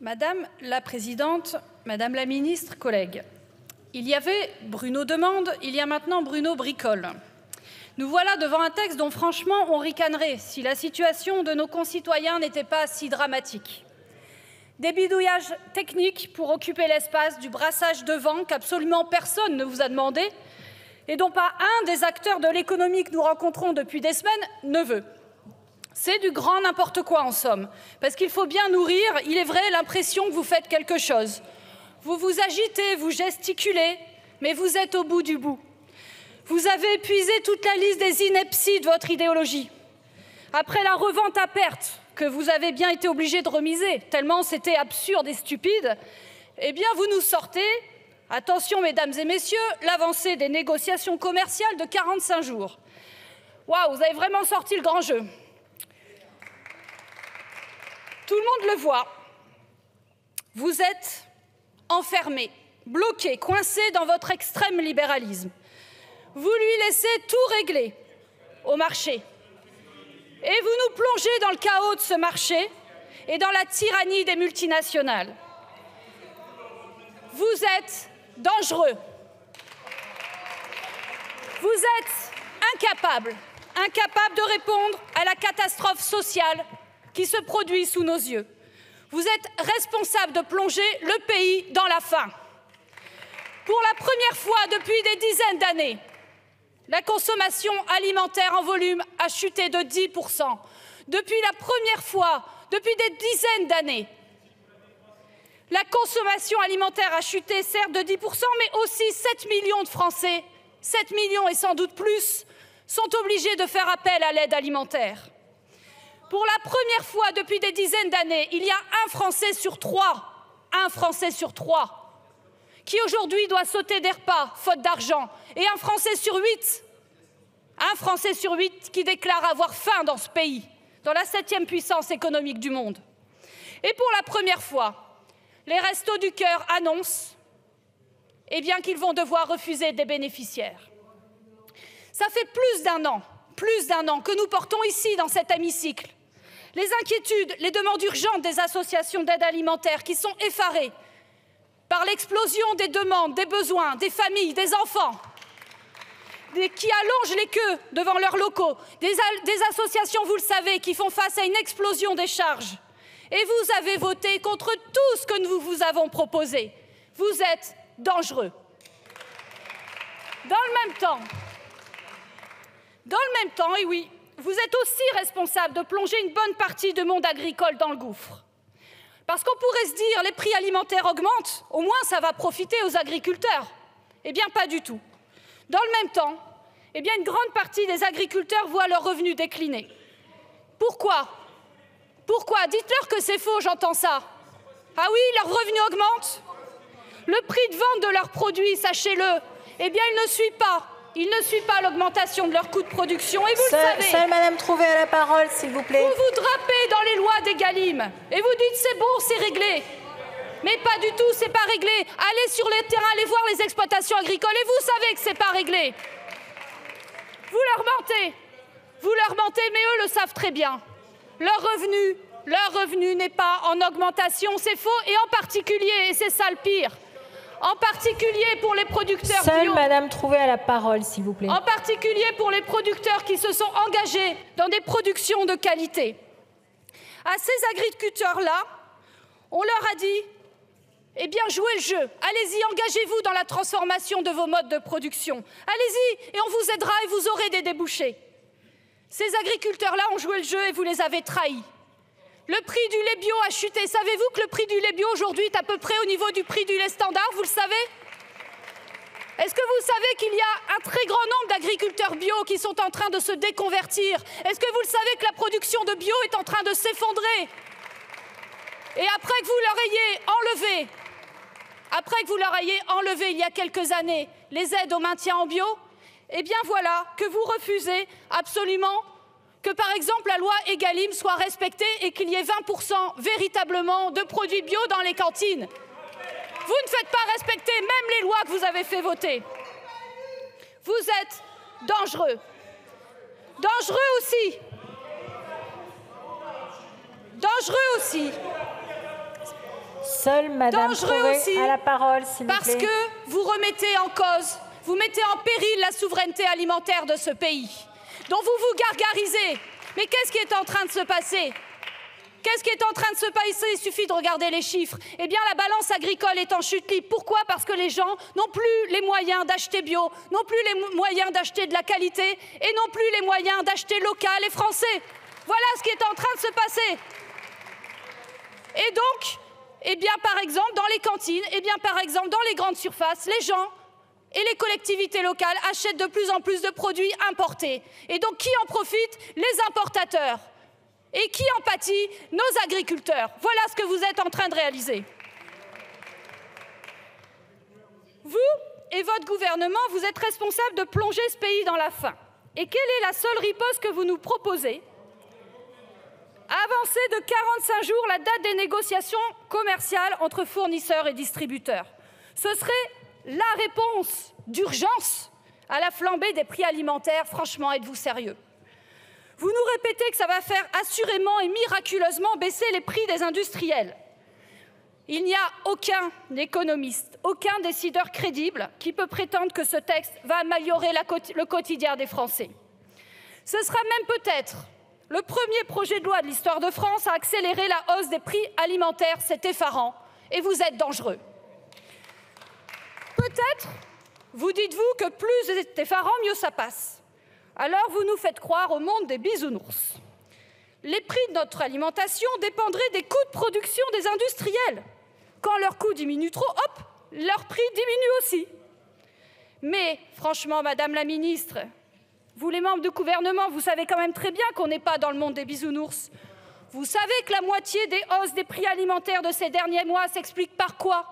Madame la Présidente, Madame la Ministre, collègues, il y avait Bruno Demande, il y a maintenant Bruno Bricole. Nous voilà devant un texte dont franchement on ricanerait si la situation de nos concitoyens n'était pas si dramatique. Des bidouillages techniques pour occuper l'espace, du brassage de vent qu'absolument personne ne vous a demandé et dont pas un des acteurs de l'économie que nous rencontrons depuis des semaines ne veut. C'est du grand n'importe quoi en somme, parce qu'il faut bien nourrir, il est vrai, l'impression que vous faites quelque chose. Vous vous agitez, vous gesticulez, mais vous êtes au bout du bout. Vous avez épuisé toute la liste des inepties de votre idéologie. Après la revente à perte, que vous avez bien été obligé de remiser, tellement c'était absurde et stupide, eh bien vous nous sortez, attention mesdames et messieurs, l'avancée des négociations commerciales de 45 jours. Waouh, vous avez vraiment sorti le grand jeu. Tout le monde le voit. Vous êtes enfermés, bloqués, coincés dans votre extrême libéralisme. Vous lui laissez tout régler au marché. Et vous nous plongez dans le chaos de ce marché et dans la tyrannie des multinationales. Vous êtes dangereux. Vous êtes incapables de répondre à la catastrophe sociale qui se produit sous nos yeux. Vous êtes responsables de plonger le pays dans la faim. Pour la première fois depuis des dizaines d'années, la consommation alimentaire en volume a chuté de 10%. Depuis la première fois, depuis des dizaines d'années, la consommation alimentaire a chuté, certes, de 10%, mais aussi 7 millions de Français, 7 millions et sans doute plus, sont obligés de faire appel à l'aide alimentaire. Pour la première fois depuis des dizaines d'années, il y a un Français sur trois, qui aujourd'hui doit sauter des repas, faute d'argent, et un Français sur huit qui déclare avoir faim dans ce pays, dans la 7e puissance économique du monde. Et pour la première fois, les Restos du Cœur annoncent qu'ils vont devoir refuser des bénéficiaires. Ça fait plus d'un an que nous portons ici, dans cet hémicycle, les inquiétudes, les demandes urgentes des associations d'aide alimentaire qui sont effarées par l'explosion des demandes, des besoins, des familles, des enfants, qui allongent les queues devant leurs locaux, des associations, vous le savez, qui font face à une explosion des charges. Et vous avez voté contre tout ce que nous vous avons proposé. Vous êtes dangereux. Dans le même temps, et oui, vous êtes aussi responsable de plonger une bonne partie du monde agricole dans le gouffre. Parce qu'on pourrait se dire, les prix alimentaires augmentent, au moins ça va profiter aux agriculteurs. Eh bien, pas du tout. Dans le même temps, une grande partie des agriculteurs voient leurs revenus décliner. Pourquoi ? Dites-leur que c'est faux, j'entends ça. Ah oui, leurs revenus augmentent. Le prix de vente de leurs produits, sachez-le, il ne suit pas l'augmentation de leurs coûts de production. Et vous le savez. Seule Madame Trouvé a la parole, s'il vous plaît. Vous vous drapez dans les lois d'Egalim et vous dites c'est bon, c'est réglé. Mais pas du tout, c'est pas réglé. Allez sur les terrains, allez voir les exploitations agricoles et vous savez que c'est pas réglé. Vous leur mentez, mais eux le savent très bien. Leur revenu n'est pas en augmentation, c'est faux, et en particulier, et c'est ça le pire, en particulier pour les producteurs bio. Seule Madame Trouvé a la parole, s'il vous plaît. En particulier pour les producteurs qui se sont engagés dans des productions de qualité. À ces agriculteurs-là, on leur a dit, jouez le jeu, allez-y, engagez-vous dans la transformation de vos modes de production. Allez-y, et on vous aidera et vous aurez des débouchés. Ces agriculteurs-là ont joué le jeu et vous les avez trahis. Le prix du lait bio a chuté. Savez-vous que le prix du lait bio aujourd'hui est à peu près au niveau du prix du lait standard? Vous le savez? Est-ce que vous savez qu'il y a un très grand nombre d'agriculteurs bio qui sont en train de se déconvertir? Est-ce que vous le savez que la production de bio est en train de s'effondrer? Et après que vous leur ayez enlevé il y a quelques années les aides au maintien en bio, voilà que vous refusez absolument que, par exemple, la loi Egalim soit respectée et qu'il y ait 20% véritablement de produits bio dans les cantines. Vous ne faites pas respecter même les lois que vous avez fait voter. Vous êtes dangereux. Dangereux aussi. Seule Madame Trouvé a la parole, s'il vous plaît. Parce que vous remettez en cause, vous mettez en péril la souveraineté alimentaire de ce pays, dont vous vous gargarisez. Mais qu'est-ce qui est en train de se passer? Qu'est-ce qui est en train de se passer? Il suffit de regarder les chiffres. Eh bien, la balance agricole est en chute libre. Pourquoi? Parce que les gens n'ont plus les moyens d'acheter bio, n'ont plus les moyens d'acheter de la qualité et n'ont plus les moyens d'acheter local et français. Voilà ce qui est en train de se passer. Et donc, eh bien, par exemple, dans les cantines, eh bien, par exemple, dans les grandes surfaces, les gens et les collectivités locales achètent de plus en plus de produits importés. Et donc, qui en profite? Les importateurs. Et qui en pâtit? Nos agriculteurs. Voilà ce que vous êtes en train de réaliser. Vous et votre gouvernement, vous êtes responsables de plonger ce pays dans la faim. Et quelle est la seule riposte que vous nous proposez? Avancer de 45 jours la date des négociations commerciales entre fournisseurs et distributeurs. Ce serait la réponse d'urgence à la flambée des prix alimentaires. Franchement, êtes-vous sérieux? Vous nous répétez que ça va faire assurément et miraculeusement baisser les prix des industriels. Il n'y a aucun économiste, aucun décideur crédible qui peut prétendre que ce texte va améliorer le quotidien des Français. Ce sera même peut-être le premier projet de loi de l'histoire de France à accélérer la hausse des prix alimentaires. C'est effarant et vous êtes dangereux. Peut-être vous dites-vous que plus c'est effarant, mieux ça passe. Alors vous nous faites croire au monde des bisounours. Les prix de notre alimentation dépendraient des coûts de production des industriels. Quand leurs coûts diminuent trop, hop, leurs prix diminuent aussi. Mais franchement, Madame la Ministre, vous les membres du gouvernement, vous savez quand même très bien qu'on n'est pas dans le monde des bisounours. Vous savez que la moitié des hausses des prix alimentaires de ces derniers mois s'explique par quoi?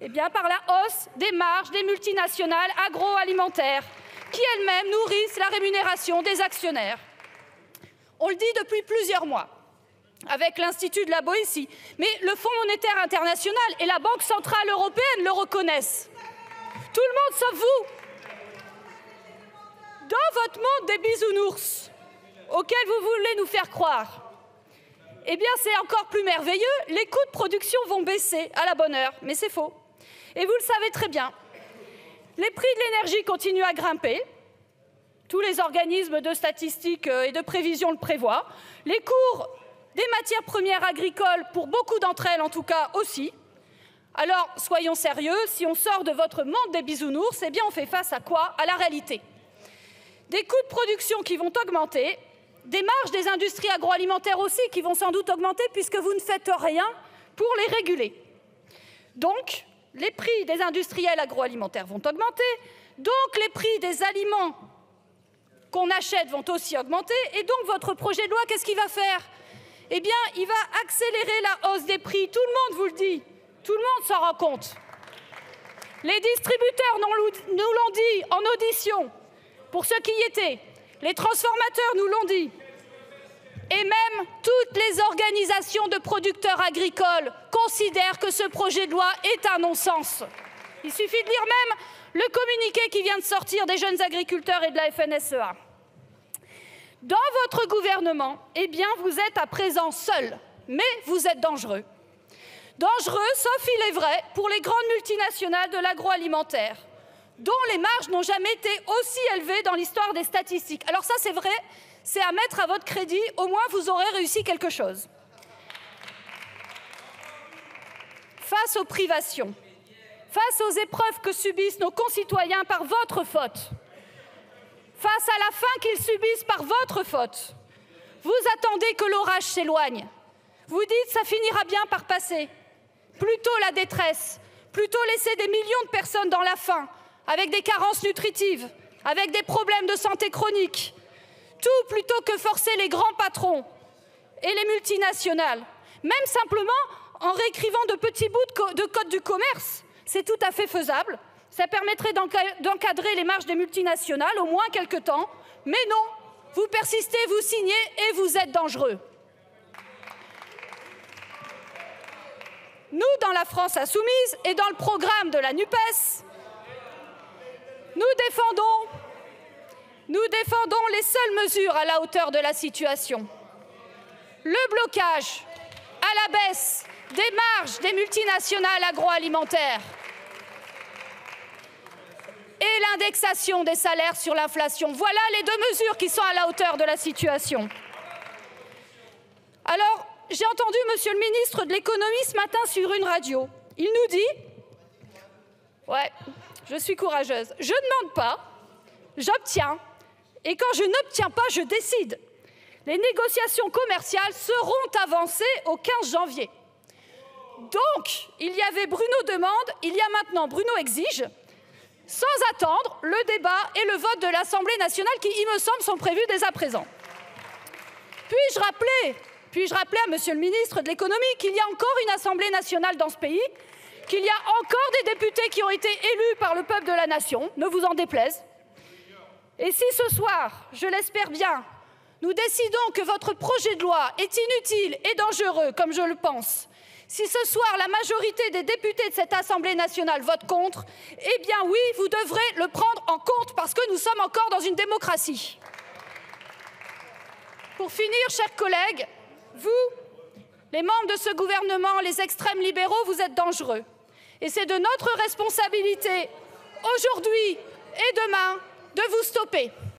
Eh bien par la hausse des marges des multinationales agroalimentaires, qui elles-mêmes nourrissent la rémunération des actionnaires. On le dit depuis plusieurs mois, avec l'Institut de la Boétie, mais le Fonds monétaire international et la Banque centrale européenne le reconnaissent. Tout le monde sauf vous. Dans votre monde des bisounours, auquel vous voulez nous faire croire, eh bien c'est encore plus merveilleux, les coûts de production vont baisser à la bonne heure, mais c'est faux. Et vous le savez très bien. Les prix de l'énergie continuent à grimper. Tous les organismes de statistiques et de prévision le prévoient. Les cours des matières premières agricoles, pour beaucoup d'entre elles en tout cas aussi. Alors, soyons sérieux, si on sort de votre monde des bisounours, eh bien on fait face à quoi? À la réalité. Des coûts de production qui vont augmenter, des marges des industries agroalimentaires aussi qui vont sans doute augmenter puisque vous ne faites rien pour les réguler. Donc, les prix des industriels agroalimentaires vont augmenter, donc les prix des aliments qu'on achète vont aussi augmenter, et donc votre projet de loi, qu'est-ce qu'il va faire? Eh bien, il va accélérer la hausse des prix. Tout le monde vous le dit, tout le monde s'en rend compte. Les distributeurs nous l'ont dit en audition, pour ceux qui y étaient, les transformateurs nous l'ont dit, et même toutes les organisations de producteurs agricoles considèrent que ce projet de loi est un non-sens. Il suffit de lire même le communiqué qui vient de sortir des jeunes agriculteurs et de la FNSEA. Dans votre gouvernement, eh bien, vous êtes à présent seul, mais vous êtes dangereux. Dangereux, sauf il est vrai, pour les grandes multinationales de l'agroalimentaire, dont les marges n'ont jamais été aussi élevées dans l'histoire des statistiques. Alors ça, c'est vrai, c'est à mettre à votre crédit, au moins vous aurez réussi quelque chose. Face aux privations, face aux épreuves que subissent nos concitoyens par votre faute, face à la faim qu'ils subissent par votre faute, vous attendez que l'orage s'éloigne. Vous dites ça finira bien par passer. Plutôt la détresse, plutôt laisser des millions de personnes dans la faim, avec des carences nutritives, avec des problèmes de santé chroniques. Tout plutôt que forcer les grands patrons et les multinationales, même simplement en réécrivant de petits bouts de code du commerce. C'est tout à fait faisable. Ça permettrait d'encadrer les marges des multinationales au moins quelque temps. Mais non, vous persistez, vous signez et vous êtes dangereux. Nous, dans la France insoumise et dans le programme de la NUPES, nous défendons les seules mesures à la hauteur de la situation. Le blocage à la baisse des marges des multinationales agroalimentaires et l'indexation des salaires sur l'inflation. Voilà les deux mesures qui sont à la hauteur de la situation. Alors, j'ai entendu Monsieur le ministre de l'économie ce matin sur une radio. Il nous dit, ouais, je suis courageuse, je ne demande pas, j'obtiens, et quand je n'obtiens pas, je décide. Les négociations commerciales seront avancées au 15 janvier. Donc, il y avait Bruno demande, il y a maintenant Bruno exige, sans attendre le débat et le vote de l'Assemblée nationale qui, il me semble, sont prévus dès à présent. Puis-je rappeler à Monsieur le ministre de l'économie qu'il y a encore une Assemblée nationale dans ce pays, qu'il y a encore des députés qui ont été élus par le peuple de la nation, ne vous en déplaise. Et si ce soir, je l'espère bien, nous décidons que votre projet de loi est inutile et dangereux, comme je le pense, si ce soir la majorité des députés de cette Assemblée nationale vote contre, eh bien oui, vous devrez le prendre en compte parce que nous sommes encore dans une démocratie. Pour finir, chers collègues, vous, les membres de ce gouvernement, les extrêmes libéraux, vous êtes dangereux. Et c'est de notre responsabilité, aujourd'hui et demain, de vous stopper.